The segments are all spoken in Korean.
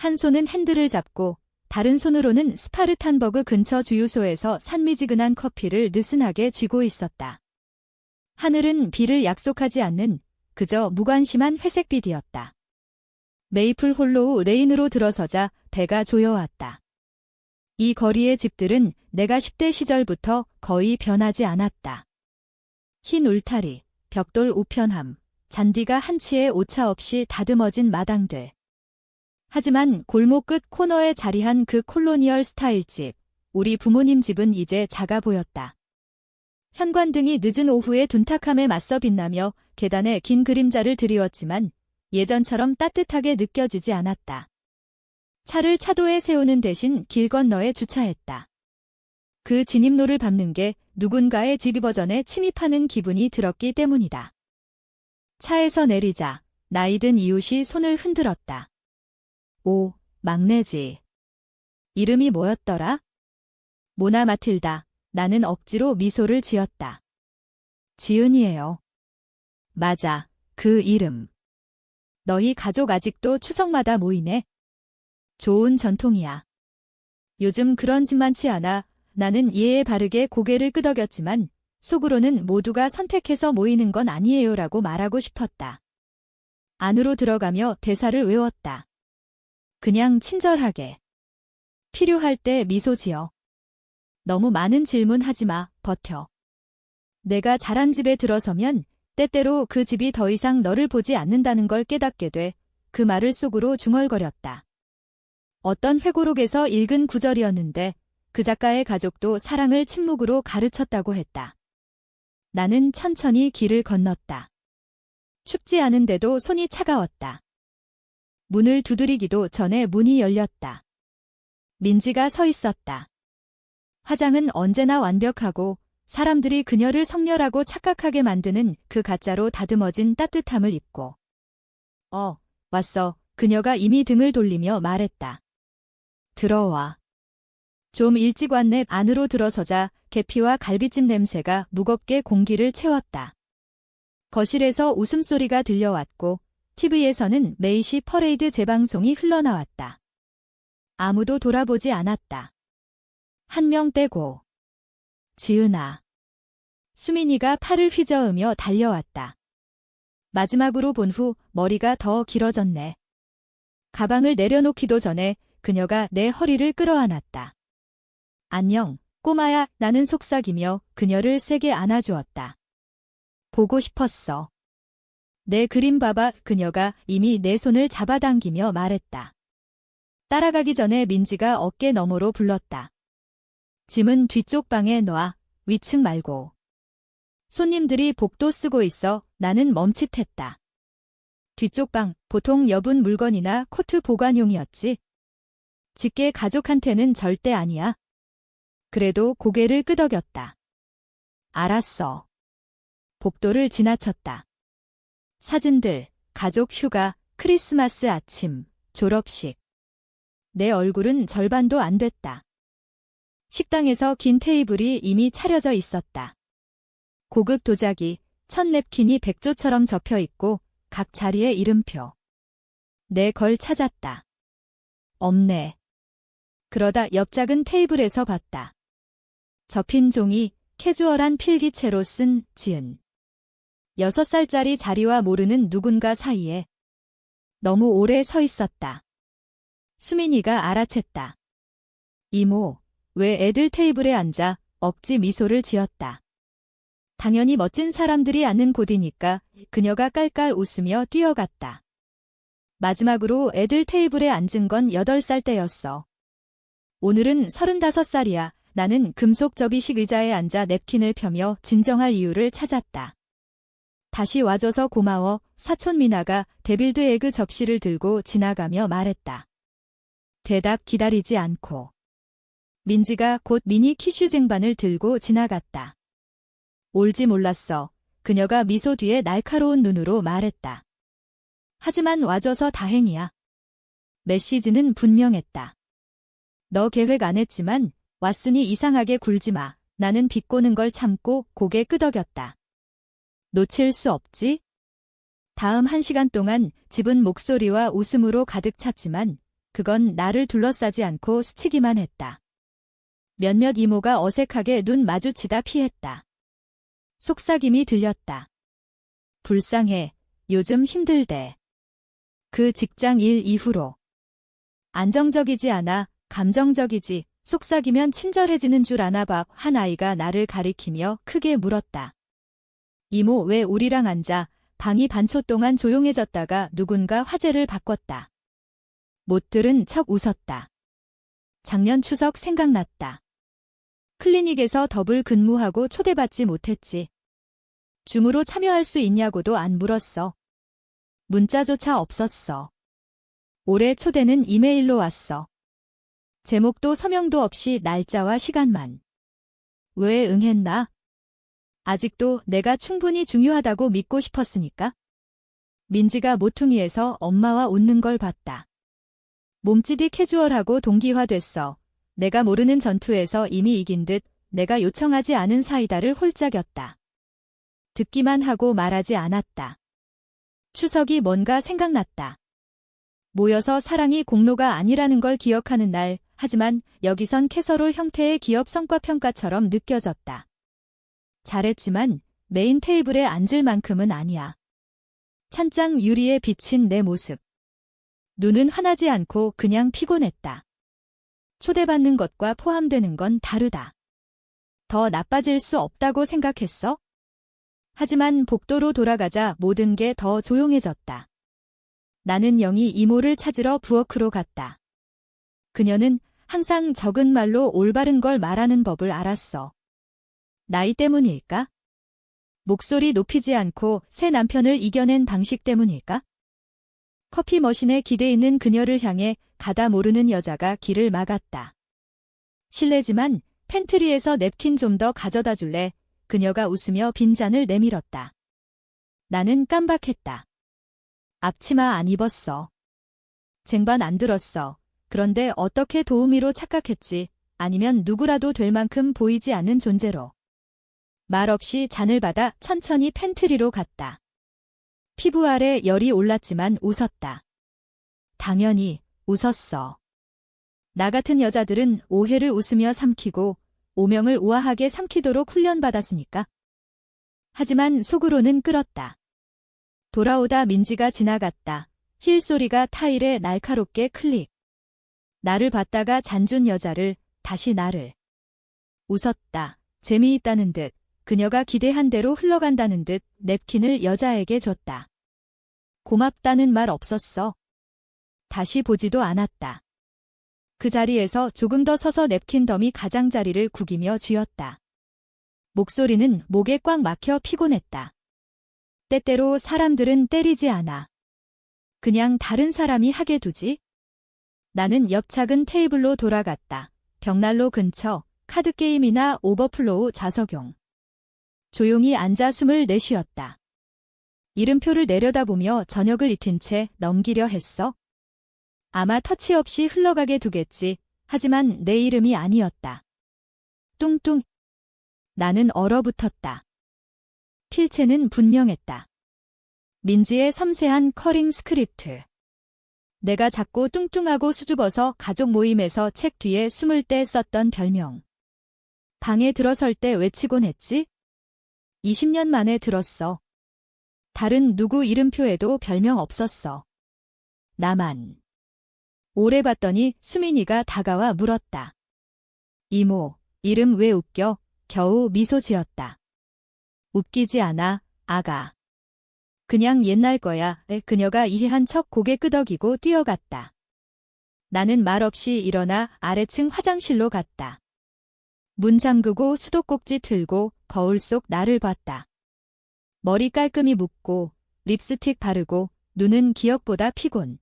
한 손은 핸들을 잡고 다른 손으로는 스파르탄버그 근처 주유소에서 산미지근한 커피를 느슨하게 쥐고 있었다. 하늘은 비를 약속하지 않는 그저 무관심한 회색빛이었다. 메이플 홀로우 레인으로 들어서자 배가 조여왔다. 이 거리의 집들은 내가 10대 시절부터 거의 변하지 않았다. 흰 울타리, 벽돌 우편함, 잔디가 한치의 오차 없이 다듬어진 마당들. 하지만 골목 끝 코너에 자리한 그 콜로니얼 스타일 집, 우리 부모님 집은 이제 작아 보였다. 현관등이 늦은 오후의 둔탁함에 맞서 빛나며 계단에 긴 그림자를 드리웠지만 예전처럼 따뜻하게 느껴지지 않았다. 차를 차도에 세우는 대신 길 건너에 주차했다. 그 진입로를 밟는 게 누군가의 집 버전에 침입하는 기분이 들었기 때문이다. 차에서 내리자 나이든 이웃이 손을 흔들었다. 오, 막내지. 이름이 뭐였더라? 모나 마틸다. 나는 억지로 미소를 지었다. 지은이에요. 맞아, 그 이름. 너희 가족 아직도 추석마다 모이네. 좋은 전통이야. 요즘 그런 집 많지 않아. 나는 이해에 바르게 고개를 끄덕였지만 속으로는 모두가 선택해서 모이는 건 아니에요라고 말하고 싶었다. 안으로 들어가며 대사를 외웠다. 그냥 친절하게. 필요할 때 미소 지어. 너무 많은 질문 하지 마, 버텨. 내가 자란 집에 들어서면 때때로 그 집이 더 이상 너를 보지 않는다는 걸 깨닫게 돼 그 말을 속으로 중얼거렸다. 어떤 회고록에서 읽은 구절이었는데 그 작가의 가족도 사랑을 침묵으로 가르쳤다고 했다. 나는 천천히 길을 건넜다. 춥지 않은데도 손이 차가웠다. 문을 두드리기도 전에 문이 열렸다. 민지가 서 있었다. 화장은 언제나 완벽하고 사람들이 그녀를 성렬하고 착각하게 만드는 그 가짜로 다듬어진 따뜻함을 입고. 왔어. 그녀가 이미 등을 돌리며 말했다. 들어와. 좀 일찍 왔네. 안으로 들어서자 계피와 갈비찜 냄새가 무겁게 공기를 채웠다. 거실에서 웃음소리가 들려왔고 TV에서는 메이시 퍼레이드 재방송이 흘러나왔다. 아무도 돌아보지 않았다. 한 명 빼고. 지은아. 수민이가 팔을 휘저으며 달려왔다. 마지막으로 본 후 머리가 더 길어졌네. 가방을 내려놓기도 전에 그녀가 내 허리를 끌어안았다. 안녕, 꼬마야. 나는 속삭이며 그녀를 세게 안아주었다. 보고 싶었어. 내 그림 봐봐. 그녀가 이미 내 손을 잡아당기며 말했다. 따라가기 전에 민지가 어깨 너머로 불렀다. 짐은 뒤쪽 방에 놔. 위층 말고. 손님들이 복도 쓰고 있어. 나는 멈칫했다. 뒤쪽 방, 보통 여분 물건이나 코트 보관용이었지. 직계 가족한테는 절대 아니야. 그래도 고개를 끄덕였다. 알았어. 복도를 지나쳤다. 사진들, 가족 휴가, 크리스마스 아침, 졸업식. 내 얼굴은 절반도 안 됐다. 식당에서 긴 테이블이 이미 차려져 있었다. 고급 도자기, 천 냅킨이 백조처럼 접혀 있고 각 자리에 이름표. 내 걸 찾았다. 없네. 그러다 옆 작은 테이블에서 봤다. 접힌 종이 캐주얼한 필기체로 쓴 지은. 6살짜리 자리와 모르는 누군가 사이에. 너무 오래 서 있었다. 수민이가 알아챘다. 이모, 왜 애들 테이블에 앉아? 억지 미소를 지었다. 당연히 멋진 사람들이 앉는 곳이니까 그녀가 깔깔 웃으며 뛰어갔다. 마지막으로 애들 테이블에 앉은 건 8살 때였어. 오늘은 35살이야. 나는 금속 접이식 의자에 앉아 냅킨을 펴며 진정할 이유를 찾았다. 다시 와줘서 고마워. 사촌 미나가 데빌드 에그 접시를 들고 지나가며 말했다. 대답 기다리지 않고. 민지가 곧 미니 키슈 쟁반을 들고 지나갔다. 올지 몰랐어. 그녀가 미소 뒤에 날카로운 눈으로 말했다. 하지만 와줘서 다행이야. 메시지는 분명했다. 너 계획 안 했지만 왔으니 이상하게 굴지 마. 나는 비꼬는 걸 참고 고개 끄덕였다. 놓칠 수 없지? 다음 1시간 동안 집은 목소리와 웃음으로 가득 찼지만 그건 나를 둘러싸지 않고 스치기만 했다. 몇몇 이모가 어색하게 눈 마주치다 피했다. 속삭임이 들렸다. 불쌍해. 요즘 힘들대. 그 직장 일 이후로. 안정적이지 않아. 감정적이지. 속삭이면 친절해지는 줄 아나 봐. 한 아이가 나를 가리키며 크게 물었다. 이모 왜 우리랑 앉아? 방이 반초 동안 조용해졌다가 누군가 화제를 바꿨다. 못 들은 척 웃었다. 작년 추석 생각났다. 클리닉에서 더블 근무하고 초대받지 못했지. 줌으로 참여할 수 있냐고도 안 물었어. 문자조차 없었어. 올해 초대는 이메일로 왔어. 제목도 서명도 없이 날짜와 시간만. 왜 응했나? 아직도 내가 충분히 중요하다고 믿고 싶었으니까. 민지가 모퉁이에서 엄마와 웃는 걸 봤다. 몸짓이 캐주얼하고 동기화됐어. 내가 모르는 전투에서 이미 이긴 듯 내가 요청하지 않은 사이다를 홀짝였다. 듣기만 하고 말하지 않았다. 추석이 뭔가 생각났다. 모여서 사랑이 공로가 아니라는 걸 기억하는 날, 하지만 여기선 캐서롤 형태의 기업 성과평가처럼 느껴졌다. 잘했지만 메인 테이블에 앉을 만큼은 아니야. 찬장 유리에 비친 내 모습. 눈은 환하지 않고 그냥 피곤했다. 초대받는 것과 포함되는 건 다르다. 더 나빠질 수 없다고 생각했어? 하지만 복도로 돌아가자 모든 게 더 조용해졌다. 나는 영희 이모를 찾으러 부엌으로 갔다. 그녀는 항상 적은 말로 올바른 걸 말하는 법을 알았어. 나이 때문일까? 목소리 높이지 않고 새 남편을 이겨낸 방식 때문일까? 커피 머신에 기대 있는 그녀를 향해 가다 모르는 여자가 길을 막았다. 실례지만 팬트리에서 냅킨 좀 더 가져다 줄래? 그녀가 웃으며 빈잔을 내밀었다. 나는 깜박했다. 앞치마 안 입었어. 쟁반 안 들었어. 그런데 어떻게 도우미로 착각했지? 아니면 누구라도 될 만큼 보이지 않는 존재로. 말 없이 잔을 받아 천천히 팬트리로 갔다. 피부 아래 열이 올랐지만 웃었다. 당연히 웃었어. 나 같은 여자들은 오해를 웃으며 삼키고 오명을 우아하게 삼키도록 훈련받았으니까. 하지만 속으로는 끓었다. 돌아오다 민지가 지나갔다. 힐 소리가 타일에 날카롭게 클릭. 나를 봤다가 잔준 여자를, 다시 나를. 웃었다. 재미있다는 듯, 그녀가 기대한 대로 흘러간다는 듯 냅킨을 여자에게 줬다. 고맙다는 말 없었어. 다시 보지도 않았다. 그 자리에서 조금 더 서서 냅킨 더미 가장자리를 구기며 쥐었다. 목소리는 목에 꽉 막혀 피곤했다. 때때로 사람들은 때리지 않아. 그냥 다른 사람이 하게 두지? 나는 옆 작은 테이블로 돌아갔다. 벽난로 근처, 카드게임이나 오버플로우 자석용. 조용히 앉아 숨을 내쉬었다. 이름표를 내려다보며 저녁을 잊힌 채 넘기려 했어. 아마 터치 없이 흘러가게 두겠지. 하지만 내 이름이 아니었다. 뚱뚱. 나는 얼어붙었다. 필체는 분명했다. 민지의 섬세한 커링 스크립트. 내가 작고 뚱뚱하고 수줍어서 가족 모임에서 책 뒤에 숨을 때 썼던 별명. 방에 들어설 때 외치곤 했지? 20년 만에 들었어. 다른 누구 이름표에도 별명 없었어. 나만. 오래 봤더니 수민이가 다가와 물었다. 이모, 이름 왜 웃겨? 겨우 미소 지었다. 웃기지 않아, 아가. 그냥 옛날 거야. 그녀가 이해한 척 고개 끄덕이고 뛰어갔다. 나는 말없이 일어나 아래층 화장실로 갔다. 문 잠그고 수도꼭지 틀고 거울 속 나를 봤다. 머리 깔끔히 묶고 립스틱 바르고 눈은 기억보다 피곤.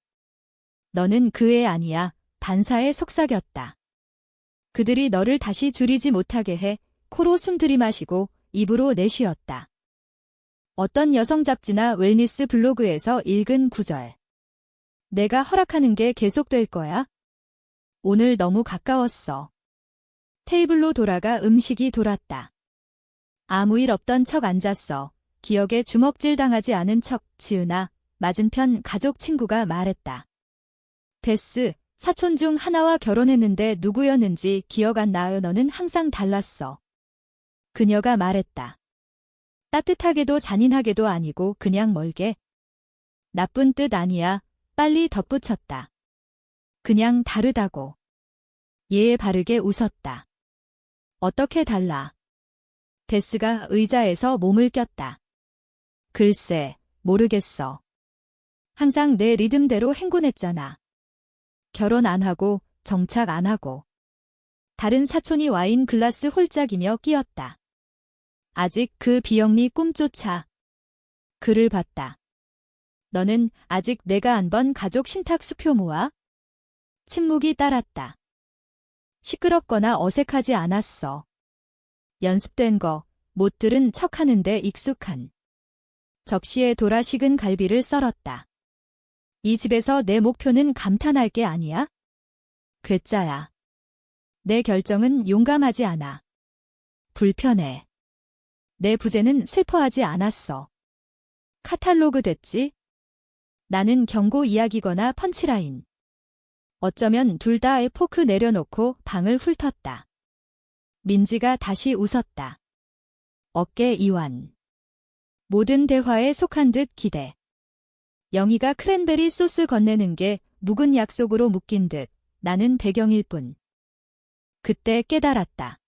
너는 그 애 아니야. 반사에 속삭였다. 그들이 너를 다시 줄이지 못하게 해. 코로 숨 들이마시고 입으로 내쉬었다. 어떤 여성 잡지나 웰니스 블로그에서 읽은 구절. 내가 허락하는 게 계속될 거야? 오늘 너무 가까웠어. 테이블로 돌아가 음식이 돌았다. 아무 일 없던 척 앉았어. 기억에 주먹질 당하지 않은 척. 지은아, 맞은편 가족 친구가 말했다. 베스, 사촌 중 하나와 결혼했는데 누구였는지 기억 안 나요. 너는 항상 달랐어. 그녀가 말했다. 따뜻하게도 잔인하게도 아니고 그냥 멀게. 나쁜 뜻 아니야. 빨리 덧붙였다. 그냥 다르다고. 예에 바르게 웃었다. 어떻게 달라? 데스가 의자에서 몸을 꼈다. 글쎄, 모르겠어. 항상 내 리듬대로 행군했잖아. 결혼 안 하고 정착 안 하고. 다른 사촌이 와인 글라스 홀짝이며 끼었다. 아직 그 비영리 꿈조차. 그를 봤다. 너는 아직 내가 안 번 가족 신탁 수표 모아? 침묵이 따랐다. 시끄럽거나 어색하지 않았어. 연습된 거, 못 들은 척하는데 익숙한. 접시에 돌아 식은 갈비를 썰었다. 이 집에서 내 목표는 감탄할 게 아니야? 괴짜야. 내 결정은 용감하지 않아. 불편해. 내 부재는 슬퍼하지 않았어. 카탈로그 됐지? 나는 경고 이야기거나 펀치라인. 어쩌면 둘 다의 포크 내려놓고 방을 훑었다. 민지가 다시 웃었다. 어깨 이완. 모든 대화에 속한 듯 기대. 영희가 크랜베리 소스 건네는 게 묵은 약속으로 묶인 듯 나는 배경일 뿐. 그때 깨달았다.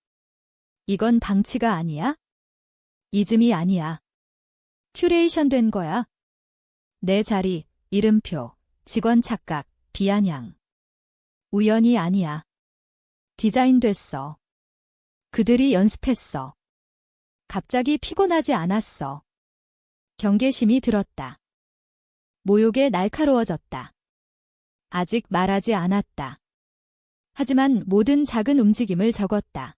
이건 방치가 아니야? 이즘이 아니야. 큐레이션 된 거야. 내 자리, 이름표, 직원 착각, 비아냥. 우연이 아니야. 디자인됐어. 그들이 연습했어. 갑자기 피곤하지 않았어. 경계심이 들었다. 모욕에 날카로워졌다. 아직 말하지 않았다. 하지만 모든 작은 움직임을 적었다.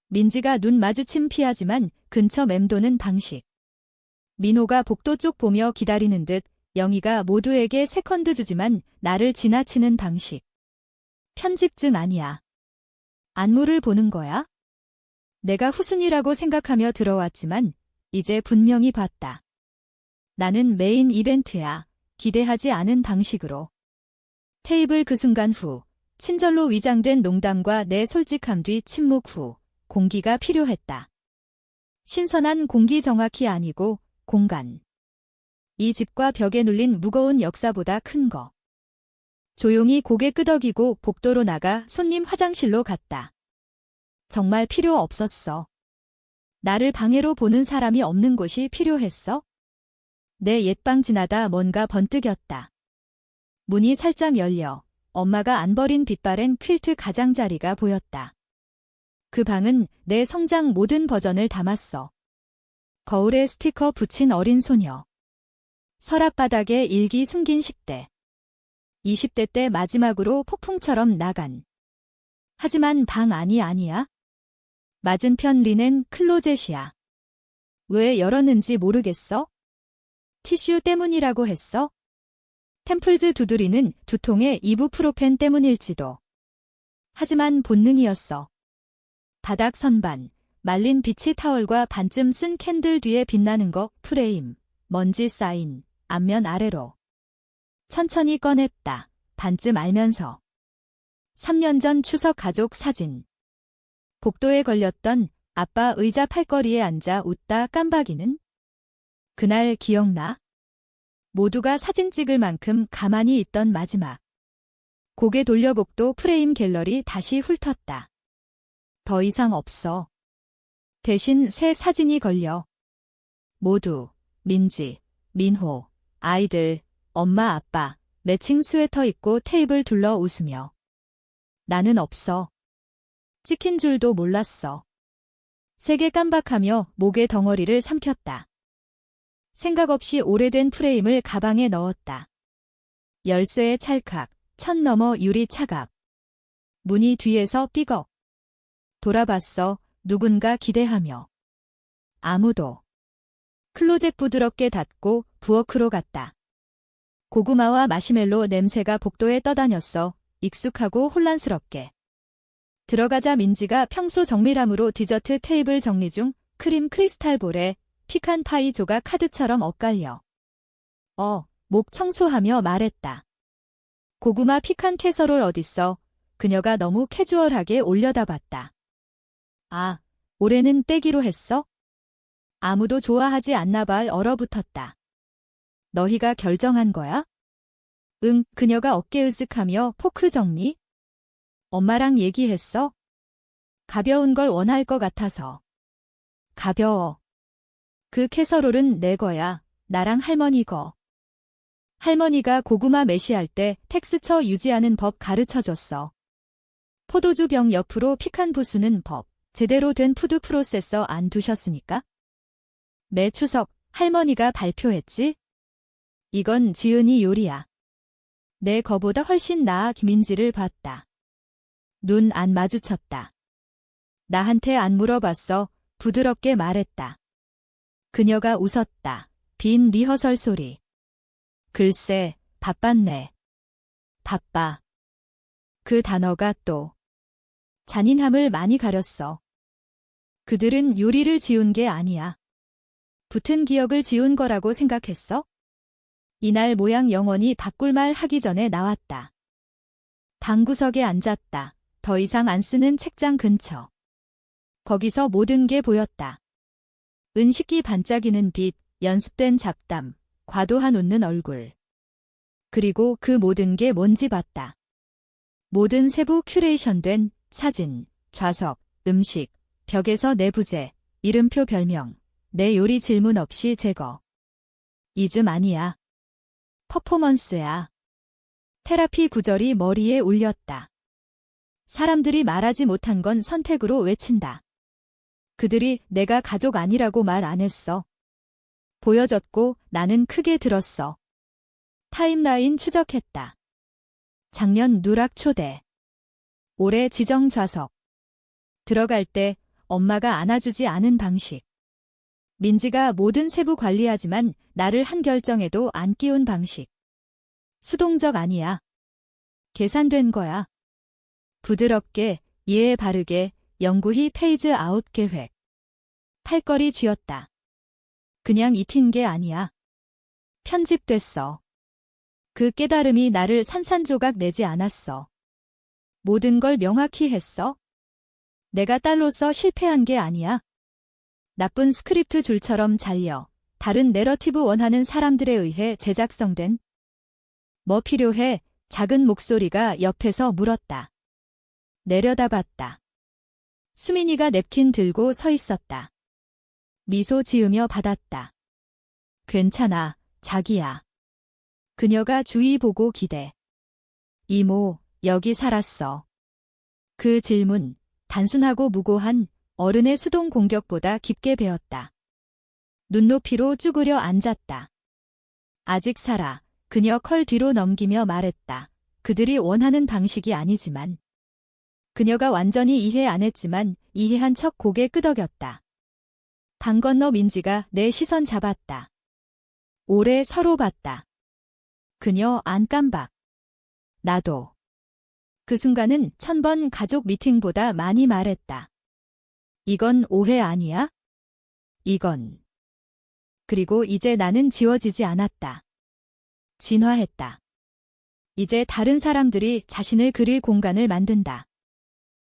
민지가 눈 마주침 피하지만 근처 맴도는 방식. 민호가 복도 쪽 보며 기다리는 듯 영희가 모두에게 세컨드 주지만 나를 지나치는 방식. 편집증 아니야. 안무를 보는 거야? 내가 후순위라고 생각하며 들어왔지만 이제 분명히 봤다. 나는 메인 이벤트야. 기대하지 않은 방식으로. 테이블 그 순간 후, 친절로 위장된 농담과 내 솔직함 뒤 침묵 후, 공기가 필요했다. 신선한 공기 정확히 아니고 공간. 이 집과 벽에 눌린 무거운 역사보다 큰 거. 조용히 고개 끄덕이고 복도로 나가 손님 화장실로 갔다. 정말 필요 없었어. 나를 방해로 보는 사람이 없는 곳이 필요했어? 내 옛방 지나다 뭔가 번뜩였다. 문이 살짝 열려 엄마가 안 버린 빛바랜 퀼트 가장자리가 보였다. 그 방은 내 성장 모든 버전을 담았어. 거울에 스티커 붙인 어린 소녀. 서랍바닥에 일기 숨긴 10대. 20대 때 마지막으로 폭풍처럼 나간. 하지만 방 안이 아니야. 맞은편 리넨 클로젯이야. 왜 열었는지 모르겠어? 티슈 때문이라고 했어? 템플즈 두드리는 두통의 이부프로펜 때문일지도. 하지만 본능이었어. 바닥 선반, 말린 비치 타월과 반쯤 쓴 캔들 뒤에 빛나는 거, 프레임, 먼지 쌓인, 앞면 아래로. 천천히 꺼냈다. 반쯤 알면서. 3년 전 추석 가족 사진. 복도에 걸렸던 아빠 의자 팔걸이에 앉아 웃다 깜박이는? 그날 기억나? 모두가 사진 찍을 만큼 가만히 있던 마지막. 고개 돌려 복도 프레임 갤러리 다시 훑었다. 더 이상 없어. 대신 새 사진이 걸려. 모두, 민지, 민호, 아이들, 엄마 아빠, 매칭 스웨터 입고 테이블 둘러 웃으며. 나는 없어. 찍힌 줄도 몰랐어. 세게 깜박하며 목의 덩어리를 삼켰다. 생각 없이 오래된 프레임을 가방에 넣었다. 열쇠에 찰칵, 천 넘어 유리 차갑. 문이 뒤에서 삐걱. 돌아봤어. 누군가 기대하며. 아무도. 클로젯 부드럽게 닫고 부엌으로 갔다. 고구마와 마시멜로 냄새가 복도에 떠다녔어. 익숙하고 혼란스럽게. 들어가자 민지가 평소 정밀함으로 디저트 테이블 정리 중 크림 크리스탈 볼에 피칸 파이 조각 카드처럼 엇갈려. 목 청소하며 말했다. 고구마 피칸 캐서롤 어딨어? 그녀가 너무 캐주얼하게 올려다 봤다. 아, 올해는 빼기로 했어? 아무도 좋아하지 않나 봐. 얼어붙었다. 너희가 결정한 거야? 응, 그녀가 어깨 으쓱하며 포크 정리? 엄마랑 얘기했어? 가벼운 걸 원할 것 같아서. 가벼워. 그 캐서롤은 내 거야. 나랑 할머니 거. 할머니가 고구마 매시할 때 텍스처 유지하는 법 가르쳐줬어. 포도주 병 옆으로 피칸 부수는 법. 제대로 된 푸드 프로세서 안 두셨으니까? 매 추석 할머니가 발표했지? 이건 지은이 요리야. 내 거보다 훨씬 나아. 민지를 봤다. 눈 안 마주쳤다. 나한테 안 물어봤어. 부드럽게 말했다. 그녀가 웃었다. 빈 리허설 소리. 글쎄, 바빴네. 바빠. 그 단어가 또 잔인함을 많이 가렸어. 그들은 요리를 지운 게 아니야. 붙은 기억을 지운 거라고 생각했어? 이날 모양 영원히 바꿀 말 하기 전에 나왔다. 방구석에 앉았다. 더 이상 안 쓰는 책장 근처. 거기서 모든 게 보였다. 은식히 반짝이는 빛, 연습된 잡담, 과도한 웃는 얼굴. 그리고 그 모든 게 뭔지 봤다. 모든 세부 큐레이션된 사진, 좌석, 음식, 벽에서 내부제, 이름표 별명, 내 요리 질문 없이 제거. 이즘 아니야. 퍼포먼스야. 테라피 구절이 머리에 울렸다. 사람들이 말하지 못한 건 선택으로 외친다. 그들이 내가 가족 아니라고 말 안 했어. 보여졌고 나는 크게 들었어. 타임라인 추적했다. 작년 누락 초대. 올해 지정 좌석. 들어갈 때 엄마가 안아주지 않은 방식. 민지가 모든 세부 관리하지만 나를 한 결정에도 안 끼운 방식. 수동적 아니야. 계산된 거야. 부드럽게, 이해 바르게, 영구히 페이즈 아웃 계획. 팔걸이 쥐었다. 그냥 입힌 게 아니야. 편집됐어. 그 깨달음이 나를 산산조각 내지 않았어. 모든 걸 명확히 했어. 내가 딸로서 실패한 게 아니야. 나쁜 스크립트 줄처럼 잘려 다른 내러티브 원하는 사람들에 의해 제작성된. 뭐 필요해? 작은 목소리가 옆에서 물었다. 내려다봤다. 수민이가 냅킨 들고 서 있었다. 미소 지으며 받았다. 괜찮아, 자기야. 그녀가 주위 보고 기대. 이모, 여기 살았어. 그 질문, 단순하고 무고한 어른의 수동 공격보다 깊게 배었다. 눈높이로 쭈그려 앉았다. 아직 살아. 그녀 컬 뒤로 넘기며 말했다. 그들이 원하는 방식이 아니지만. 그녀가 완전히 이해 안 했지만 이해한 척 고개 끄덕였다. 방 건너 민지가 내 시선 잡았다. 오래 서로 봤다. 그녀 안 깜박. 나도. 그 순간은 1000번 가족 미팅보다 많이 말했다. 이건 오해 아니야? 이건. 그리고 이제 나는 지워지지 않았다. 진화했다. 이제 다른 사람들이 자신을 그릴 공간을 만든다.